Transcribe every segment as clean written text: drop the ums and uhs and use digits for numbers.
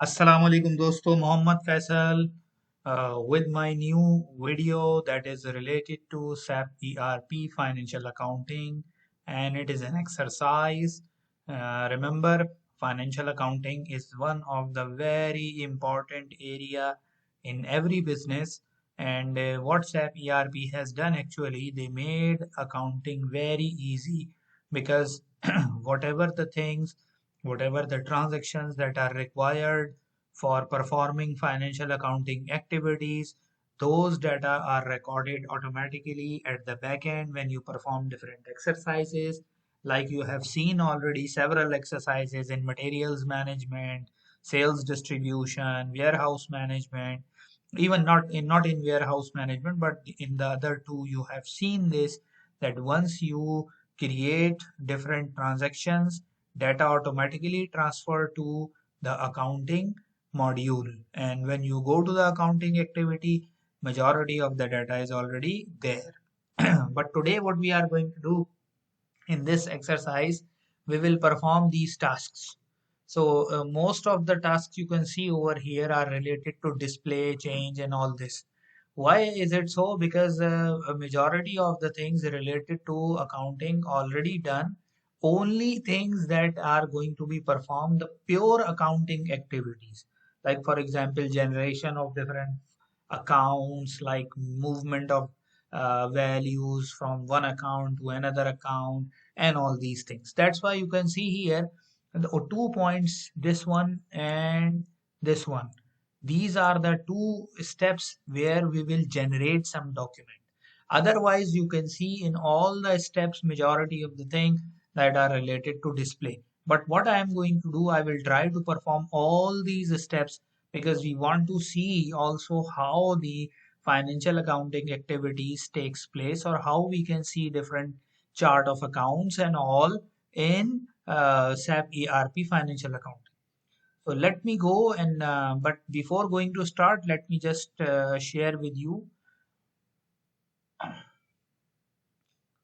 Assalamu alaikum dosto, Muhammad Faisal with my new video that is related to SAP ERP financial accounting, and it is an exercise. Remember, financial accounting is one of the very important area in every business, and what SAP ERP has done actually, they made accounting very easy because whatever the things, whatever the transactions that are required for performing financial accounting activities, those data are recorded automatically at the back end when you perform different exercises. Like you have seen already several exercises in materials management, sales distribution, warehouse management, even not in warehouse management, but in the other two you have seen this, that once you create different transactions, data automatically transfer to the accounting module, and when you go to the accounting activity, majority of the data is already there. But today what we are going to do in this exercise, we will perform these tasks. So most of the tasks you can see over here are related to display change and all this. Why is it so? Because a majority of the things related to accounting already done. Only things that are going to be performed, the pure accounting activities, like for example generation of different accounts, like movement of values from one account to another account, and all these things. That's why you can see here the 2 points, this one and this one. These are the two steps where we will generate some document. Otherwise, you can see in all the steps, majority of the thing that are related to display. But what I am going to do, I will try to perform all these steps because we want to see also how the financial accounting activities takes place, or how we can see different chart of accounts and all in SAP ERP financial accounting. So let me go and but before going to start, let me just share with you.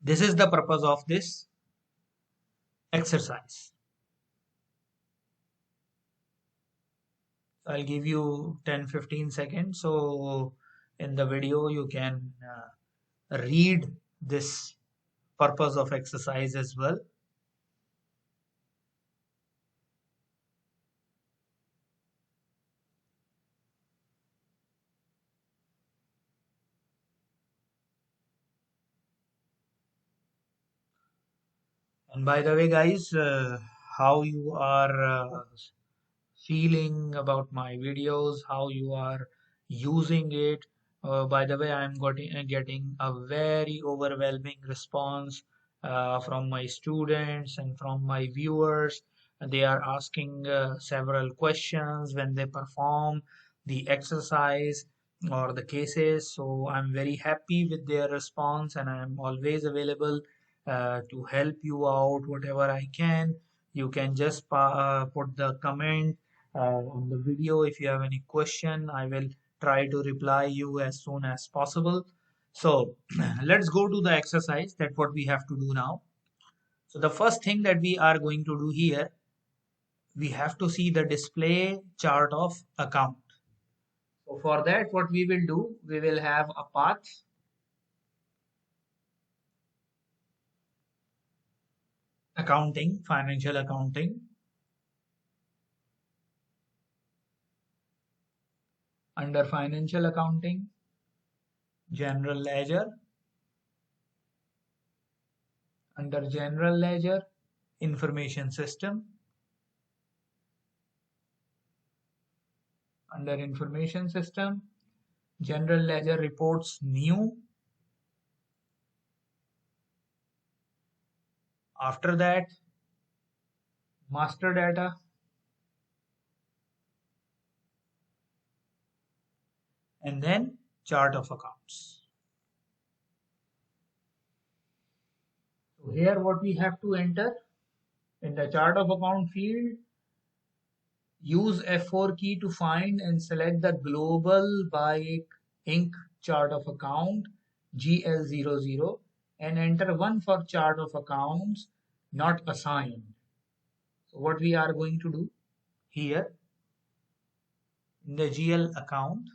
This is the purpose of this exercise. I'll give you 10-15 seconds. So in the video, you can read this purpose of exercise as well. And by the way, guys, how you are feeling about my videos, how you are using it. By the way, I'm getting a very overwhelming response from my students and from my viewers. They are asking several questions when they perform the exercise or the cases. So I'm very happy with their response, and I'm always available to help you out whatever I can. You can just put the comment on the video. If you have any question, I will try to reply you as soon as possible. So let's go to the exercise that what we have to do now. So the first thing that we are going to do here, we have to see the display chart of account. So for that, what we will do, we will have a path, accounting, financial accounting. Under financial accounting, general ledger. Under general ledger, information system. Under information system, general ledger reports new. After that, master data, and then chart of accounts. So here what we have to enter in the chart of account field, use F4 key to find and select the Global by Inc. chart of account GL00 and enter 1 for chart of accounts not assigned. So what we are going to do here, In the GL account,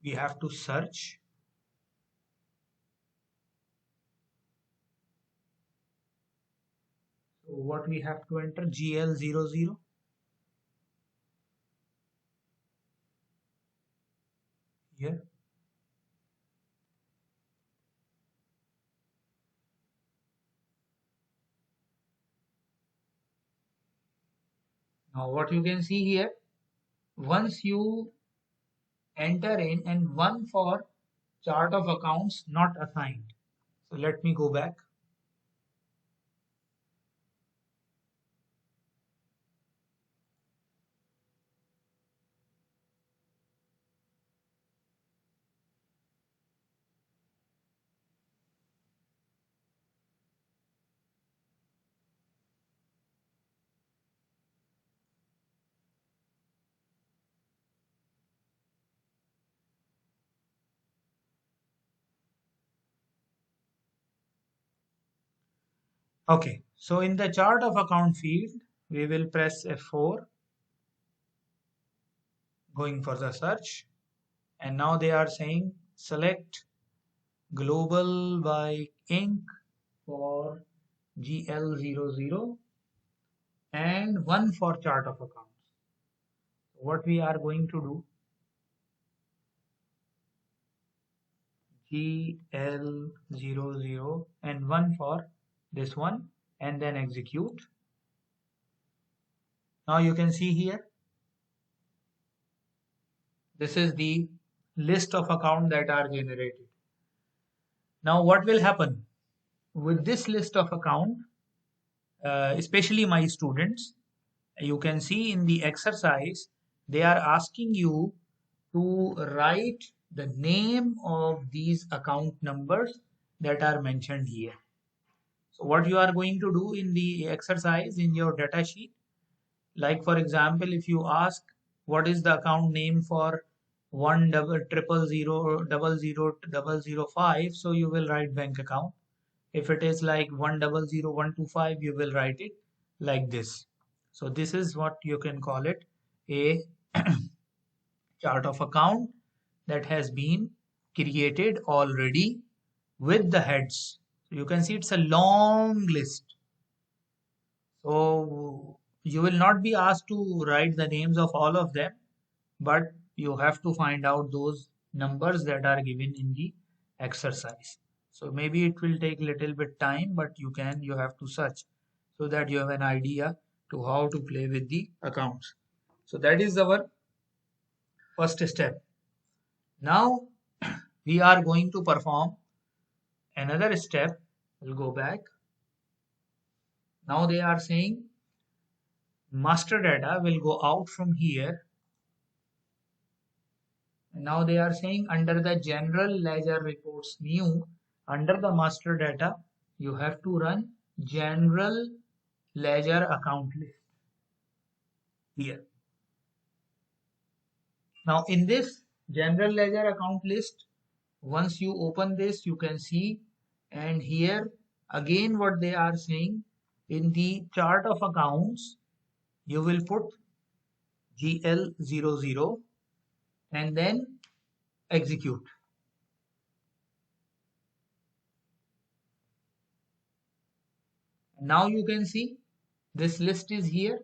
we have to search. So what we have to enter? GL00 here. Now what you can see here, once you enter in and one for chart of accounts not assigned. So let me go back. Okay, so in the chart of account field, we will press F4, going for the search. And now they are saying select Global by Inc. for GL00 and one for chart of accounts. What we are going to do, GL00 and one for this one, and then execute. Now you can see here, this is the list of accounts that are generated. Now what will happen with this list of account, especially my students, you can see in the exercise, they are asking you to write the name of these account numbers that are mentioned here. So what you are going to do in the exercise in your data sheet, like for example, if you ask what is the account name for 100000005, so you will write bank account. If it is like 100125, you will write it like this. So this is what you can call it, a chart of account that has been created already with the heads. So you can see it's a long list. So you will not be asked to write the names of all of them, but you have to find out those numbers that are given in the exercise. So maybe it will take little bit time, but you have to search so that you have an idea to how to play with the accounts. So that is our first step. Now we are going to perform another step. We'll go back. Now they are saying master data will go out from here. And now they are saying under the general ledger reports new, under the master data, you have to run general ledger account list here. Now in this general ledger account list, once you open this, you can see, and here again what they are saying, in the chart of accounts, you will put GL00 and then execute. Now you can see this list is here,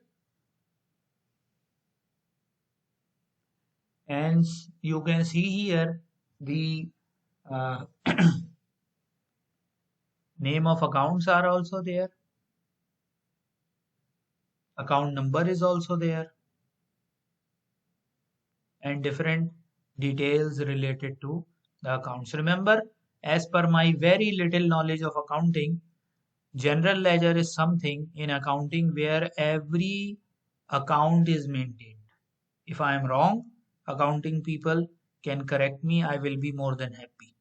and you can see here the name of accounts are also there, account number is also there, and different details related to the accounts. Remember, as per my very little knowledge of accounting, general ledger is something in accounting where every account is maintained. If I am wrong, accounting people can correct me. I will be more than happy.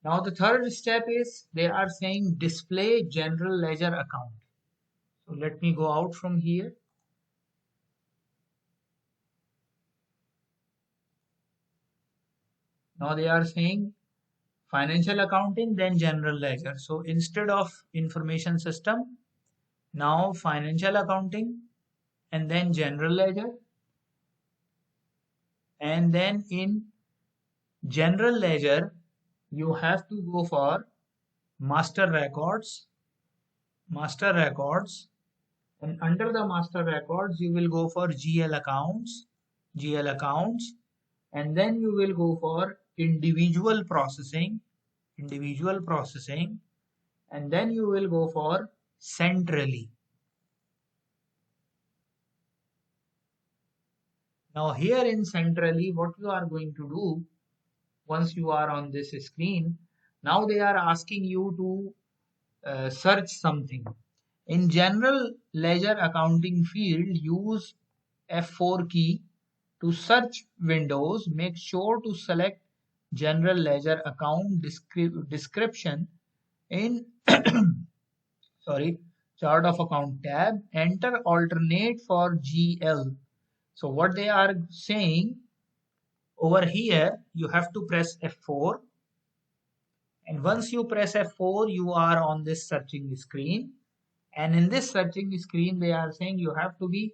Now the third step is they are saying display general ledger account. So let me go out from here. Now they are saying financial accounting, then general ledger. So instead of information system, now financial accounting, and then general ledger, and then in general ledger you have to go for master records, master records, and under the master records you will go for GL accounts, GL accounts, and then you will go for individual processing, individual processing, and then you will go for centrally. Now here in centrally, what you are going to do once you are on this screen, now they are asking you to search something. In general ledger accounting field, use F4 key to search windows. Make sure to select general ledger account description in sorry, chart of account tab. Enter alternate for GL. So what they are saying over here, you have to press F4, and once you press F4 you are on this searching screen, and in this searching screen they are saying you have to be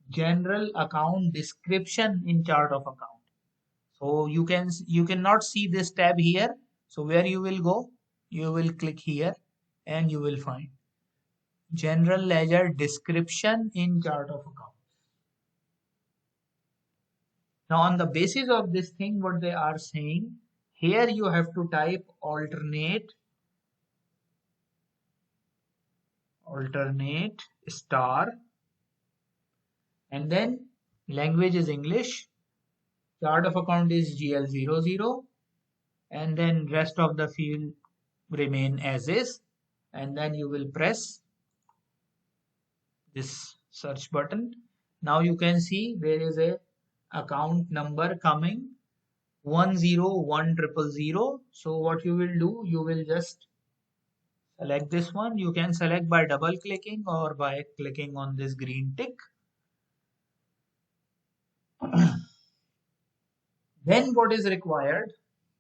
general account description in chart of account. So you cannot see this tab here, so where you will go, you will click here and you will find general ledger description in chart of account. Now on the basis of this thing, what they are saying, here you have to type alternate star, and then language is English, chart of account is GL00, and then rest of the field remain as is, and then you will press this search button. Now you can see there is a account number coming 101000. So what you will do, you will just select this one. You can select by double clicking or by clicking on this green tick. Then what is required,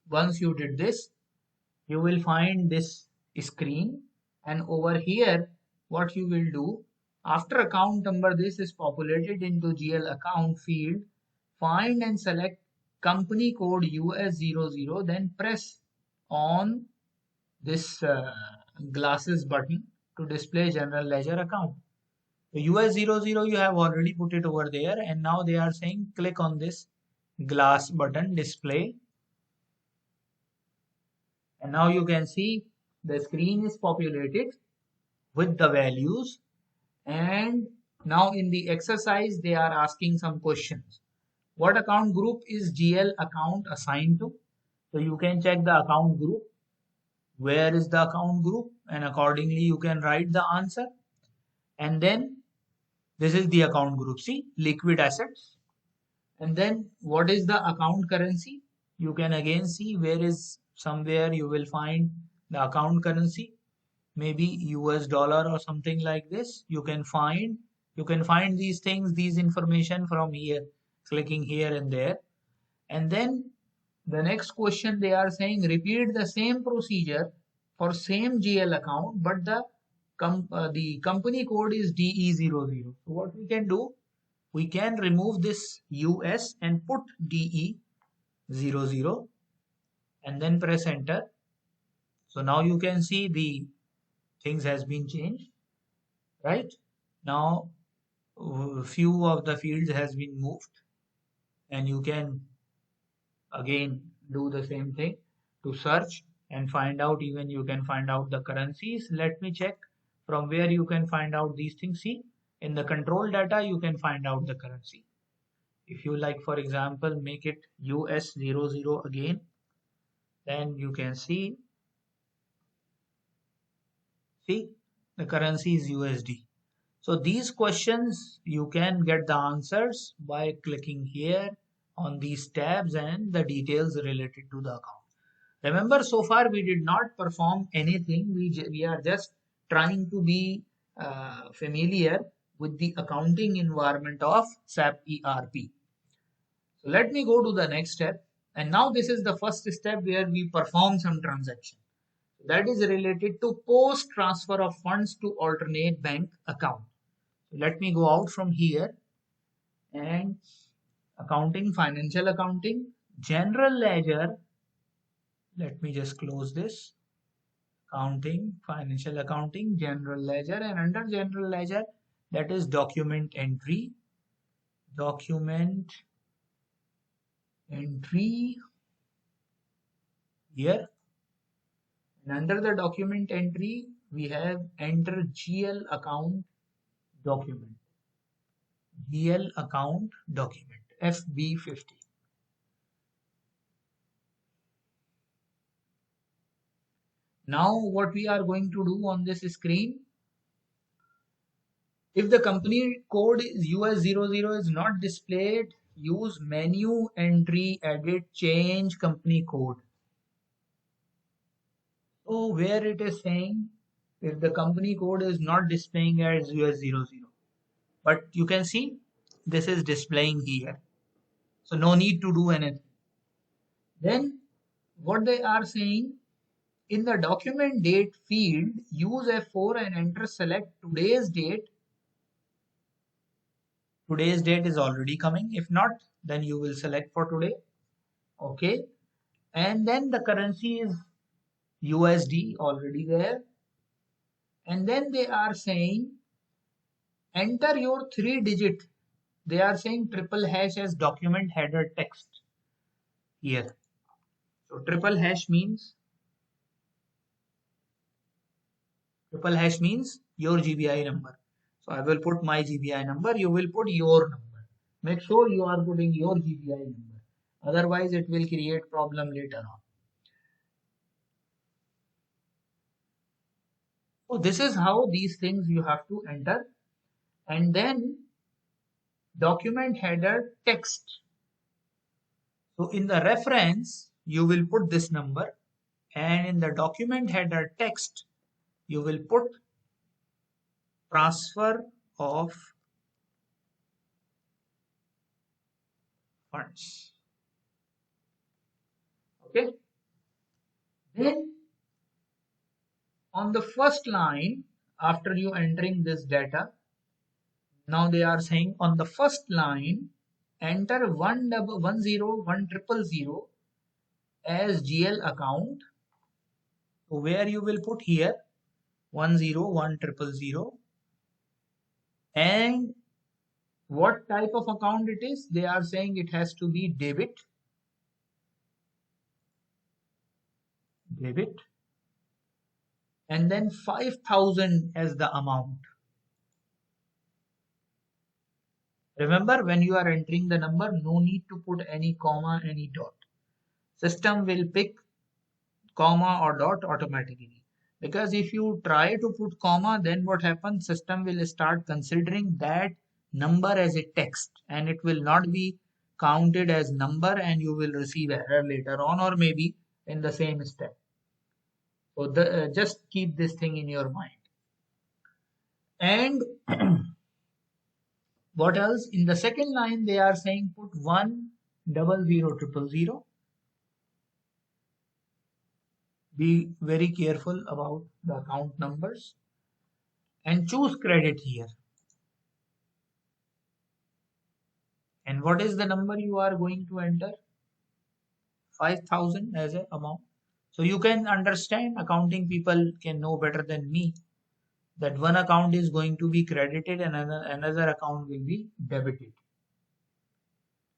once you did this, you will find this screen, and over here what you will do, after account number this is populated into GL account field, find and select company code US00, then press on this glasses button to display general ledger account. The US00 you have already put it over there, and now they are saying click on this glass button display, and now you can see the screen is populated with the values. And now in the exercise they are asking some questions. What account group is GL account assigned to? So you can check the account group, where is the account group, and accordingly you can write the answer. And then this is the account group, see, liquid assets. And then what is the account currency? You can again see where is somewhere you will find the account currency, maybe US dollar or something like this. You can find these things, these information from here, clicking here and there. And then the next question they are saying, repeat the same procedure for same GL account, but the company code is DE00. So what we can do, we can remove this US and put DE00 and then press enter. So now you can see the things has been changed, right? Now few of the fields has been moved, and you can again do the same thing to search and find out, even you can find out the currencies. Let me check from where you can find out these things. See, in the control data you can find out the currency. If you like, for example, make it US00 again, then you can see the currency is USD. So these questions you can get the answers by clicking here on these tabs and the details related to the account. Remember, so far we did not perform anything. We are just trying to be familiar with the accounting environment of SAP ERP. So let me go to the next step. And now this is the first step where we perform some transaction. That is related to post transfer of funds to alternate bank account. So let me go out from here And accounting, financial accounting, general ledger. Let me just close this. Accounting, financial accounting, general ledger, and under general ledger, that is document entry. Document entry here. And under the document entry, we have enter GL account document. GL account document, FB50. Now what we are going to do on this screen, if the company code is US00 is not displayed, use menu entry, edit, change company code. So where it is saying if the company code is not displaying as US00, but you can see this is displaying here. So no need to do anything. Then what they are saying, in the document date field, use F4 and enter select today's date. Today's date is already coming. If not, then you will select for today. Okay. And then the currency is USD already there. And then they are saying enter your 3-digit. They are saying triple hash as document header text here. So triple hash means your GBI number. So I will put my GBI number. You will put your number. Make sure you are putting your GBI number. Otherwise, it will create problem later on. So this is how these things you have to enter. And then document header text. So in the reference, you will put this number, and in the document header text, you will put transfer of funds. Okay. Then on the first line, after you entering this data, now they are saying on the first line, enter 10100 as GL account. So where you will put here 10100, and what type of account it is? They are saying it has to be debit, and then 5,000 as the amount. Remember, when you are entering the number, no need to put any comma, any dot. System will pick comma or dot automatically. Because if you try to put comma, then what happens? System will start considering that number as a text, and it will not be counted as number, and you will receive error later on, or maybe in the same step. So just keep this thing in your mind. And what else? In the second line, they are saying put 1000000. Be very careful about the account numbers and choose credit here. And what is the number you are going to enter? 5,000 as an amount. So you can understand, accounting people can know better than me, that one account is going to be credited and another account will be debited.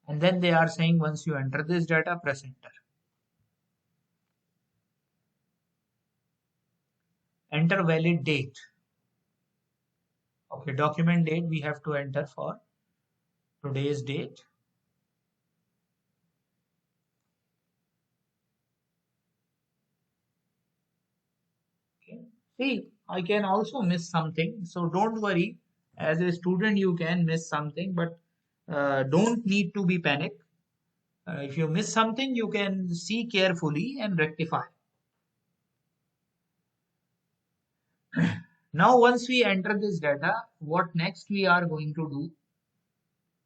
And then they are saying once you enter this data, press enter. Enter valid date. Okay, document date we have to enter for today's date. Okay. See, I can also miss something, so don't worry. As a student, you can miss something, but don't need to be panic. If you miss something, you can see carefully and rectify. Now, once we enter this data, what next we are going to do?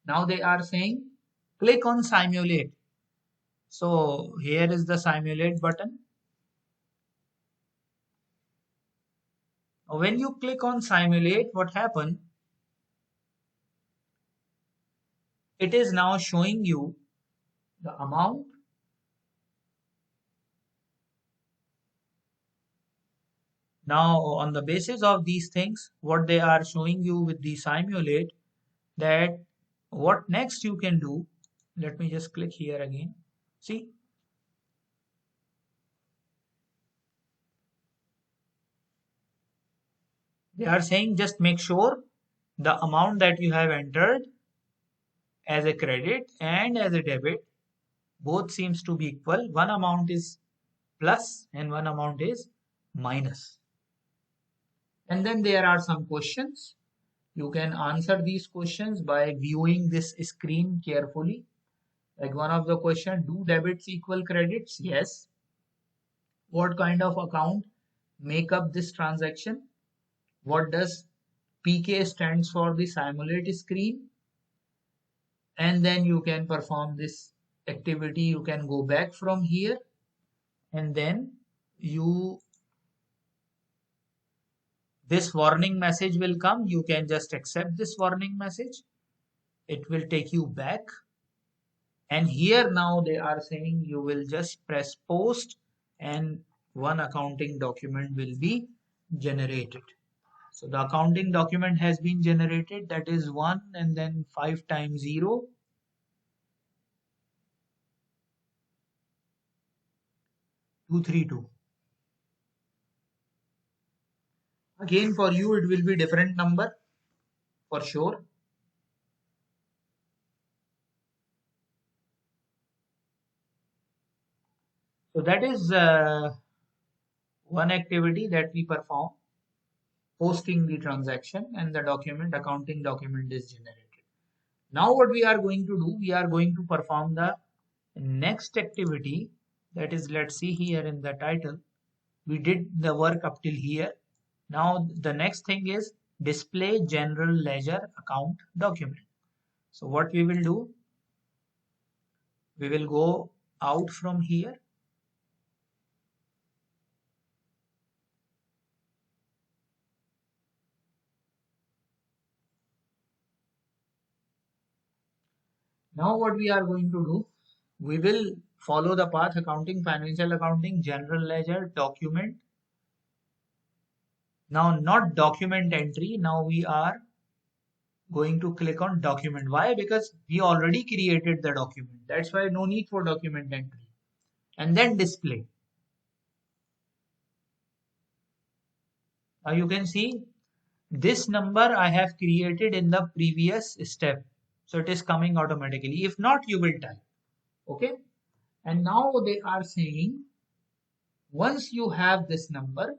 Now they are saying, click on simulate. So here is the simulate button. When you click on simulate, what happens? it is now showing you the amount. Now, on the basis of these things, what they are showing you with the simulate, that what next you can do. Let me just click here again. See, they are saying just make sure the amount that you have entered as a credit and as a debit both seems to be equal. One amount is plus and one amount is minus. And then there are some questions. You can answer these questions by viewing this screen carefully. Like one of the question, do debits equal credits? Yes. What kind of account make up this transaction? What does PK stands for? The simulate screen. And then you can perform this activity. You can go back from here and then this warning message will come. You can just accept this warning message. It will take you back. And here now they are saying you will just press post and one accounting document will be generated. So the accounting document has been generated. That is 1 and then 5 times 0. 232. Again for you it will be different number for sure. So that is one activity that we perform, posting the transaction, and the document, accounting document, is generated. Now what we are going to do, we are going to perform the next activity. That is, let's see here in the title, we did the work up till here. Now the next thing is display general ledger account document. So what we will do, we will go out from here. Now what we are going to do, we will follow the path accounting, financial accounting, general ledger, document. Now not document entry, now we are going to click on document. Why? Because we already created the document. That's why no need for document entry. And then display. Now you can see this number I have created in the previous step. So it is coming automatically. If not, you will type. Okay. And now they are saying once you have this number,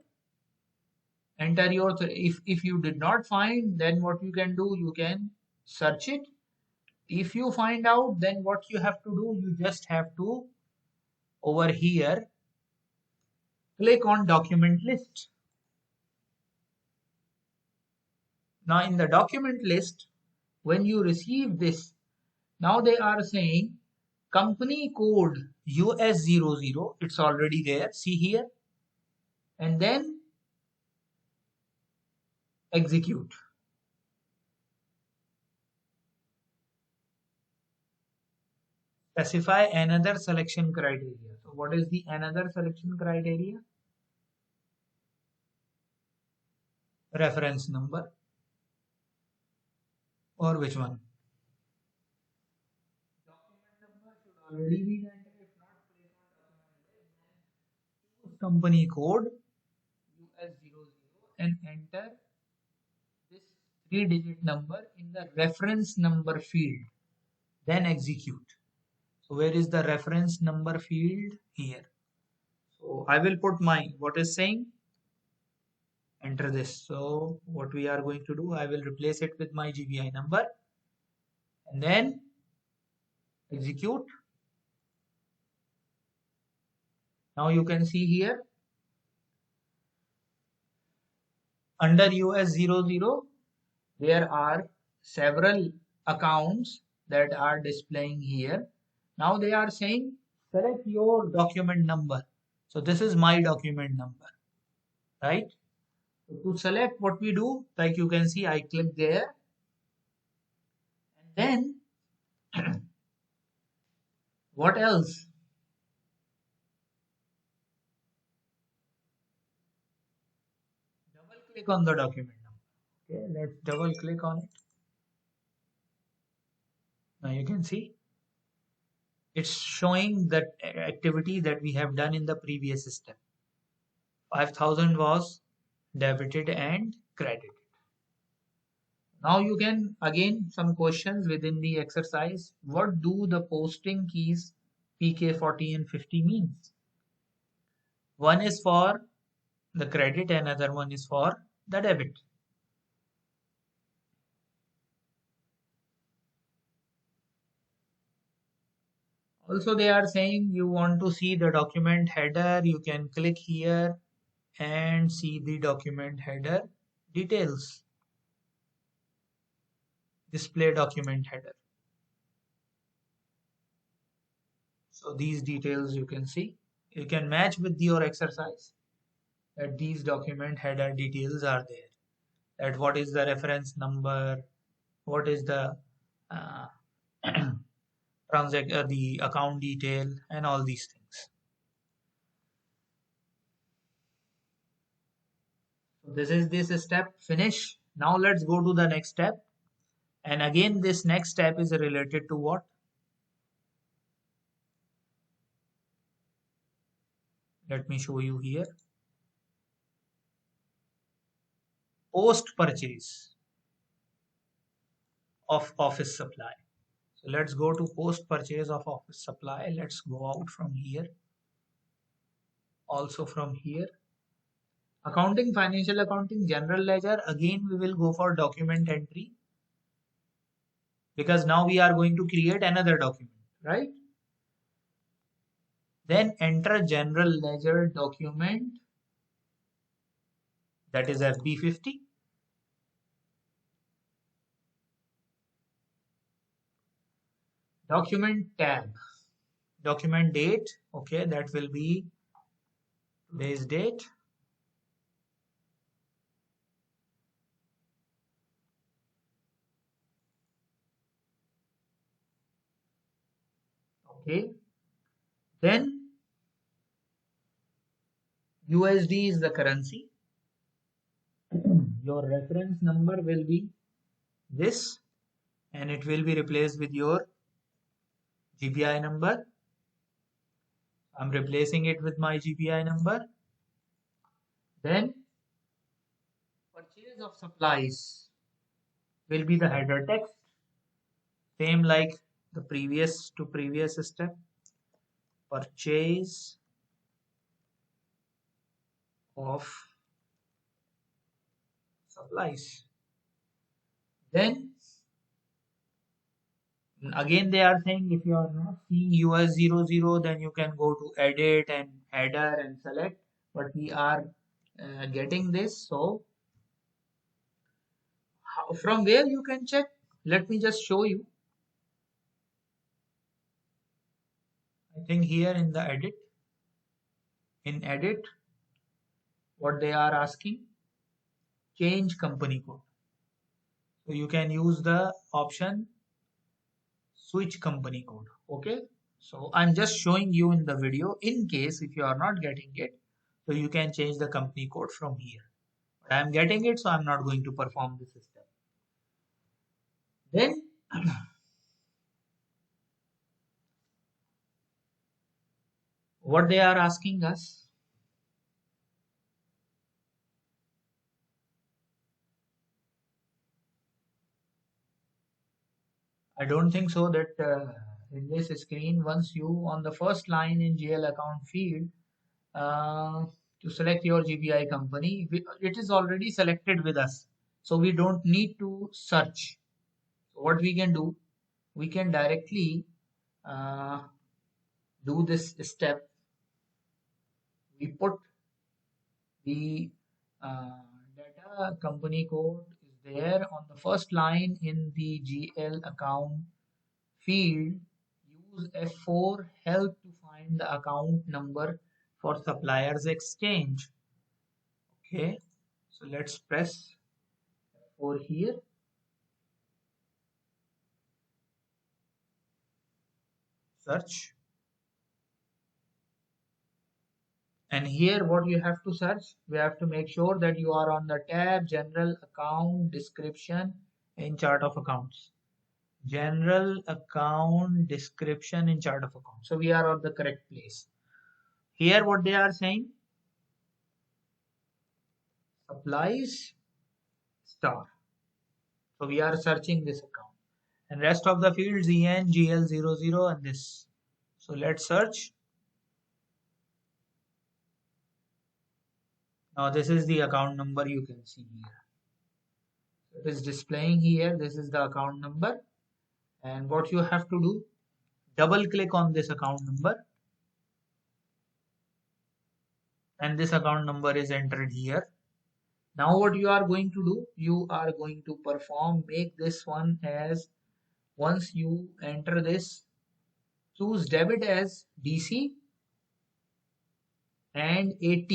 enter your, if you did not find, then what you can do, you can search it. If you find out, then what you have to do, you just have to over here click on document list. Now in the document list, when you receive this, now they are saying company code US00, it's already there, see here, and then execute. Specify another selection criteria. So what is the another selection criteria? Reference number, or which one? Document number should already be entered. If not, click on document list, choose company code US00 and enter this 3-digit number in the reference number field. Then execute. So where is the reference number field? Here. So I will put my, what is saying? Enter this. So what we are going to do, I will replace it with my GBI number and then execute. Now you can see here under US00, there are several accounts that are displaying here. Now they are saying select your document number. So this is my document number, right? So to select, what we do, like you can see, I click there and then What else? Double click on the document number. Okay, let's double click on it. Now you can see it's showing that activity that we have done in the previous step. 5,000 was debited and credited. Now you can again some questions within the exercise. What do the posting keys PK 40 and 50 means? One is for the credit and other one is for the debit. Also they are saying you want to see the document header, you can click here and see the document header details. Display document header. So these details you can see. You can match with your exercise that these document header details are there. That what is the reference number, what is the uh, the account detail and all these things. So this is this step finish. Now let's go to the next step. And again, this next step is related to what? Let me show you here. Post purchase of office supply. So let's go to post purchase of office supply. Let's go out from here. Also from here. Accounting, financial accounting, general ledger. Again, we will go for document entry because now we are going to create another document, right? Then enter general ledger document, that is FB50. Document tab, document date, okay, that will be today's date. Okay, then USD is the currency. Your reference number will be this and it will be replaced with your GPI number. I'm replacing it with my GPI number. Then purchase of supplies will be the header text, same like the previous step. Purchase of supplies. Then again they are saying if you are not seeing US00, then you can go to edit and header and select, but we are getting this. So from where you can check, let me just show you. I think here in the edit, what they are asking, change company code. So you can use the option switch company code. Okay, so I'm just showing you in the video in case if you are not getting it, so you can change the company code from here. But I'm getting it, so I'm not going to perform this step. Then what they are asking us, I don't think so that in this screen, once you on the first line in GL account field to select your GPI company, it is already selected with us. So we don't need to search. So what we can do, we can directly uh, do this step. We put the uh, data company code is there on the first line in the GL account field. Use F4 help to find the account number for suppliers exchange. Okay, so let's press F4 here. Search. And here what you have to search, we have to make sure that you are on the tab General Account Description in Chart of Accounts. General Account Description in Chart of Accounts. So we are on the correct place. Here what they are saying, supplies star. So we are searching this account. And rest of the fields EN, GL00 and this. So let's search. Now this is the account number you can see here. It is displaying here. This is the account number. And what you have to do, double click on this account number. And this account number is entered here. Now what you are going to do, you are going to make this one as, once you enter this, choose debit as DC and AT.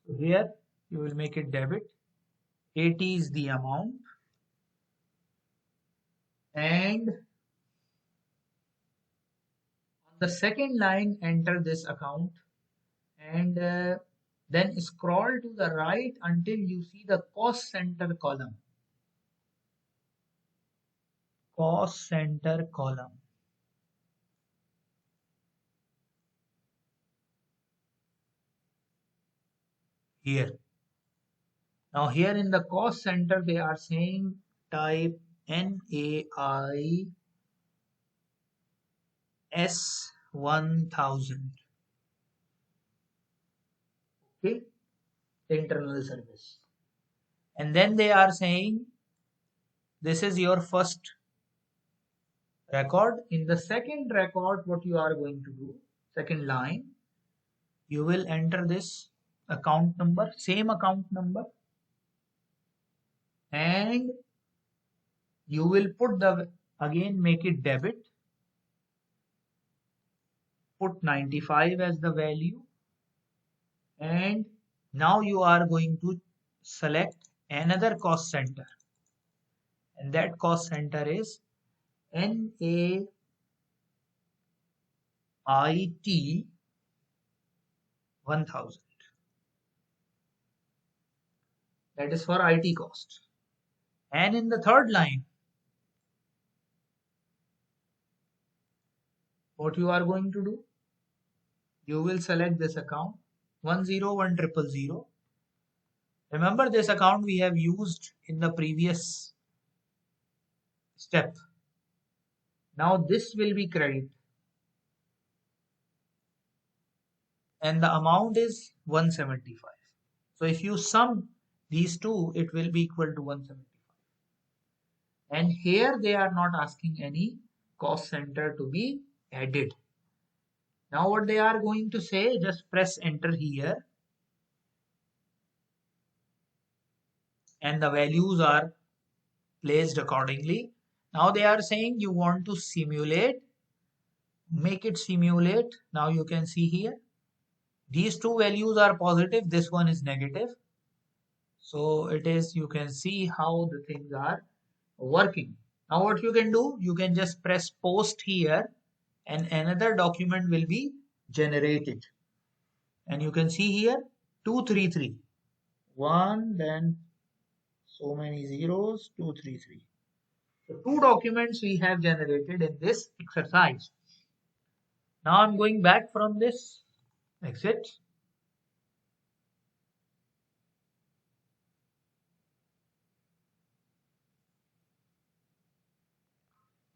So here you will make it debit. AT is the amount. And on the second line, enter this account. And then scroll to the right until you see the cost center column. Cost center column. Here. Now here in the cost center, they are saying type NAI S1000. Okay, internal service. And then they are saying this is your first record. In the second record, what you are going to do, second line, you will enter this account number, same account number, and you will put the, again make it debit, put 95 as the value, and now you are going to select another cost center, and that cost center is NAIT 1000. That is for IT cost. And in the third line, what you are going to do, you will select this account 101000. Remember this account we have used in the previous step. Now this will be credit. And the amount is 175. So if you sum these two, it will be equal to 175. And here they are not asking any cost center to be added. Now what they are going to say, just press enter here. And the values are placed accordingly. Now they are saying you want to simulate, make it simulate. Now you can see here, these two values are positive, this one is negative. So it is, you can see how the things are working. Now what you can do, you can just press post here and another document will be generated. And you can see here 233. 1, then so many zeros, 233. So two documents we have generated in this exercise. Now I'm going back from this, exit.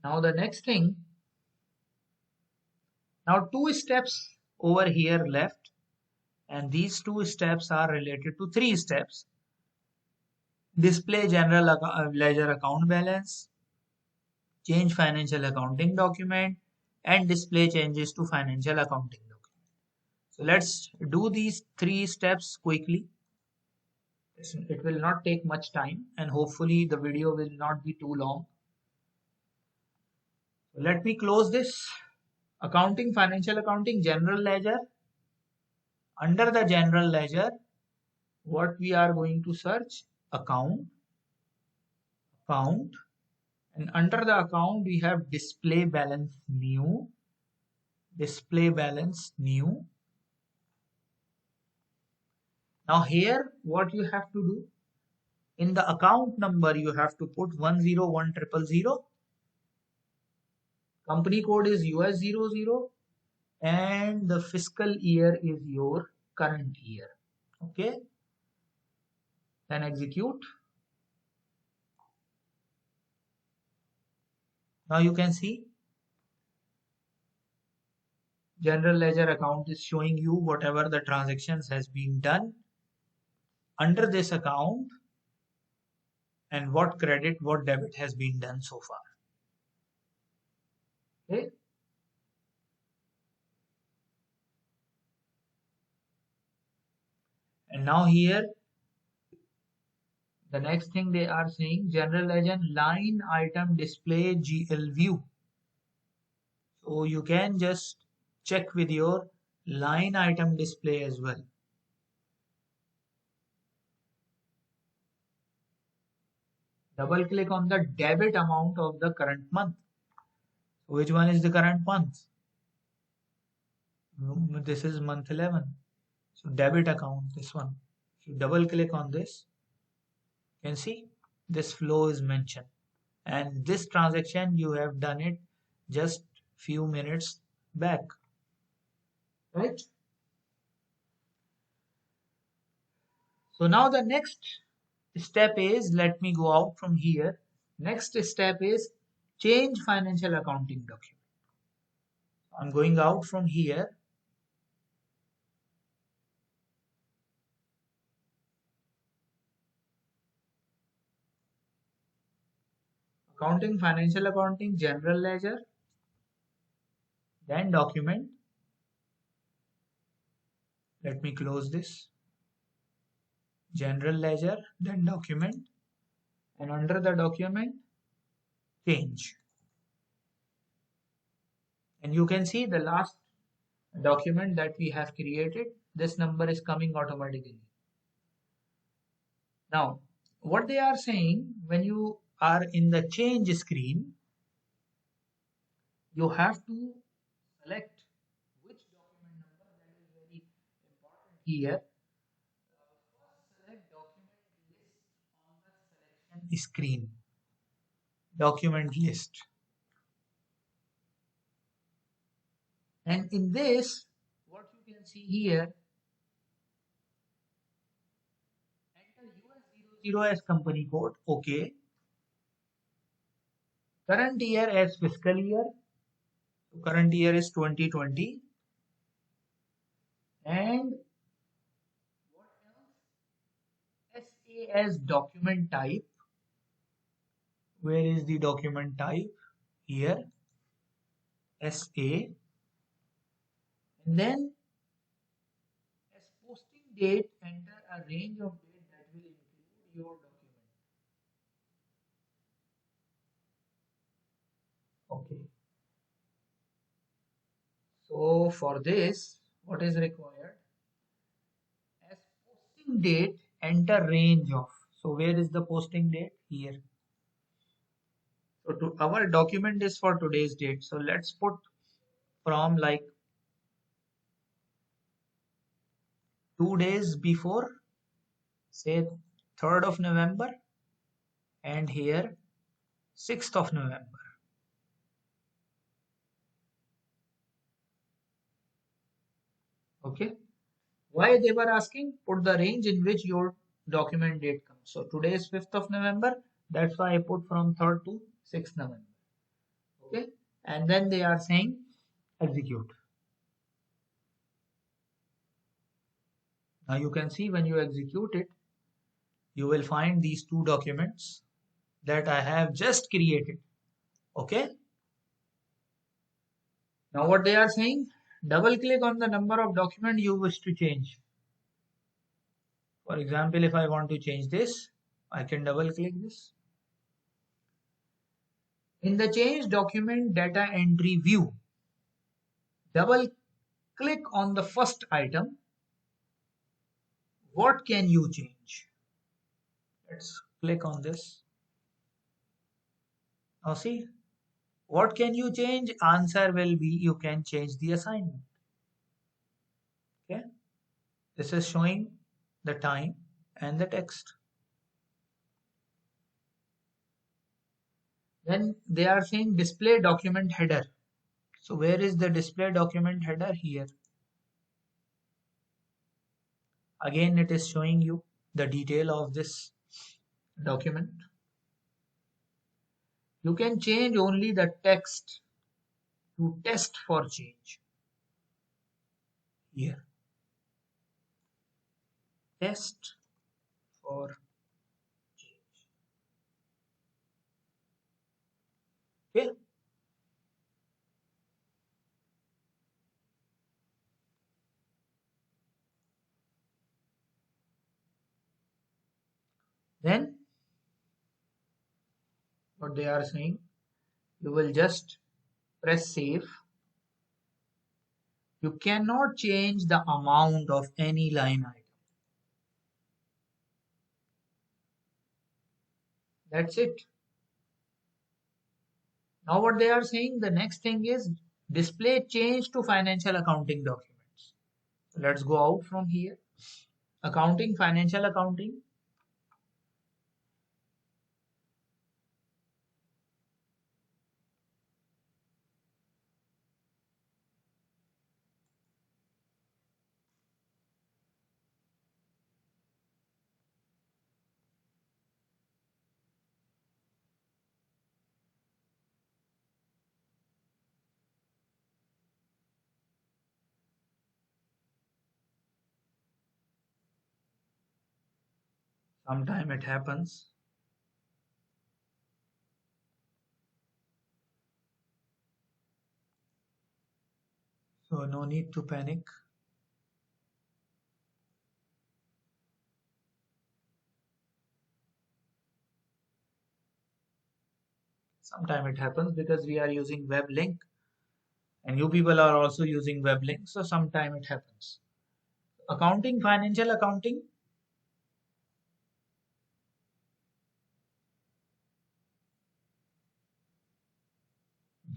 Now the next thing, now two steps over here left, and these two steps are related to three steps. Display general ledger account balance, change financial accounting document, and display changes to financial accounting document. So let's do these three steps quickly. It will not take much time and hopefully the video will not be too long. So let me close this. Accounting, financial accounting, general ledger. Under the general ledger, what we are going to search? Account, And under the account, we have display balance new. Display balance new. Now here, what you have to do, in the account number, you have to put 101000. Company code is US00, and the fiscal year is your current year. Okay, then execute. Now you can see general ledger account is showing you whatever the transactions has been done under this account and what credit, what debit has been done so far. Okay. And now here, the next thing they are saying, general ledger line item display GL view. So you can just check with your line item display as well. Double click on the debit amount of the current month. So which one is the current month? This is month 11. So debit account, this one. If you double click on this, you can see this flow is mentioned. And this transaction, you have done it just few minutes back, right? So now the next step is, let me go out from here. Next step is change financial accounting document. I'm going out from here. Accounting, financial accounting, general ledger, then document. Let me close this. General ledger, then document, and under the document, change. And you can see the last document that we have created, this number is coming automatically. Now, what they are saying, when you are in the change screen, you have to select which document number. That is very important here. Select document list on the selection screen. Document list. And in this, what you can see here, enter US00 as company code. Okay. Current year as fiscal year. So current year is 2020. And what else? SA as document type. Where is the document type? Here. SA. And then as posting date, enter a range of date that will include your document. Okay. So for this, what is required? As posting date, enter range of. So where is the posting date? Here. So to our document is for today's date. So let's put from like 2 days before, say 3rd of November, and here 6th of November. Okay. Why they were asking? Put the range in which your document date comes. So today is 5th of November. That's why I put from 3rd to 6th November. Okay. And then they are saying execute. Now you can see when you execute it, you will find these two documents that I have just created. Okay. Now what they are saying, double click on the number of document you wish to change. For example, if I want to change this, I can double click this. In the change document data entry view, double click on the first item. What can you change? Let's click on this. Now see, what can you change? Answer will be you can change the assignment. Okay, this is showing the time and the text. Then they are saying display document header. So where is the display document header? Here. Again, it is showing you the detail of this document. You can change only the text to test for change. Here, test for change. Okay. Then what they are saying, you will just press save. You cannot change the amount of any line item. That's it. Now what they are saying, the next thing is display change to financial accounting documents. So let's go out from here. Accounting, financial accounting. Sometime it happens. So no need to panic. Sometime it happens because we are using web link and you people are also using web link. So sometime it happens. Accounting, financial accounting.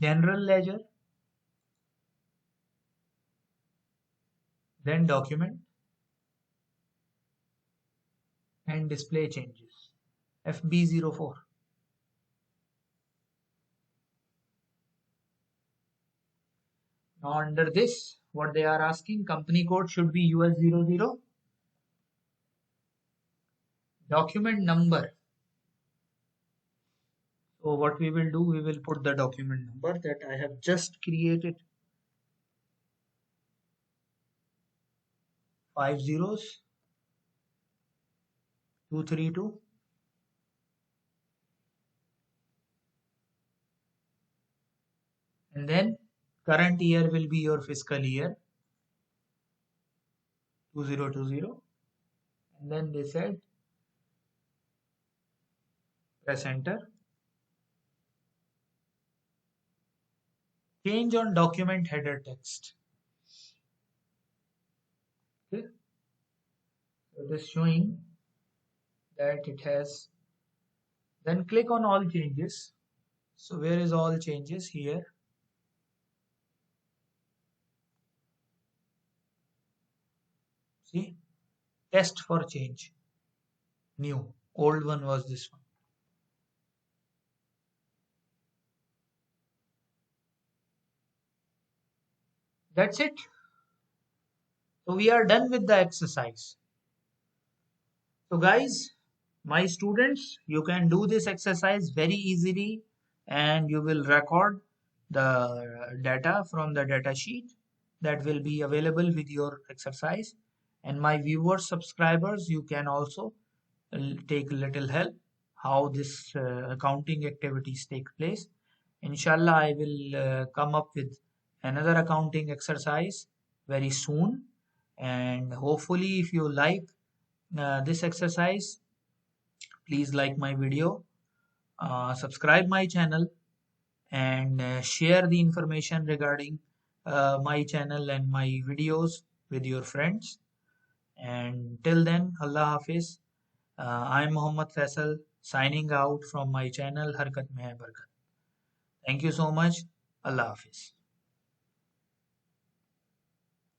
General ledger. Then document and display changes. FB04. Now under this, what they are asking, company code should be US00. Document number. So what we will do, we will put the document number that I have just created. 5 zeros, 232. And then current year will be your fiscal year 2020. And then they said press enter. Change on document header text. Okay. So it is showing that it has. Then click on all changes. So where is all changes? Here. See, test for change. New. Old one was this one. That's it. So we are done with the exercise. So guys, my students, you can do this exercise very easily and you will record the data from the data sheet that will be available with your exercise. And my viewers, subscribers, you can also take little help how this accounting activities take place. Inshallah, I will come up with another accounting exercise very soon. And hopefully, if you like this exercise, please like my video, subscribe my channel, and share the information regarding my channel and my videos with your friends. And till then, Allah Hafiz. I'm Mohammad Faisal signing out from my channel Harkat Mein Hai Barakat. Thank you so much. Allah Hafiz.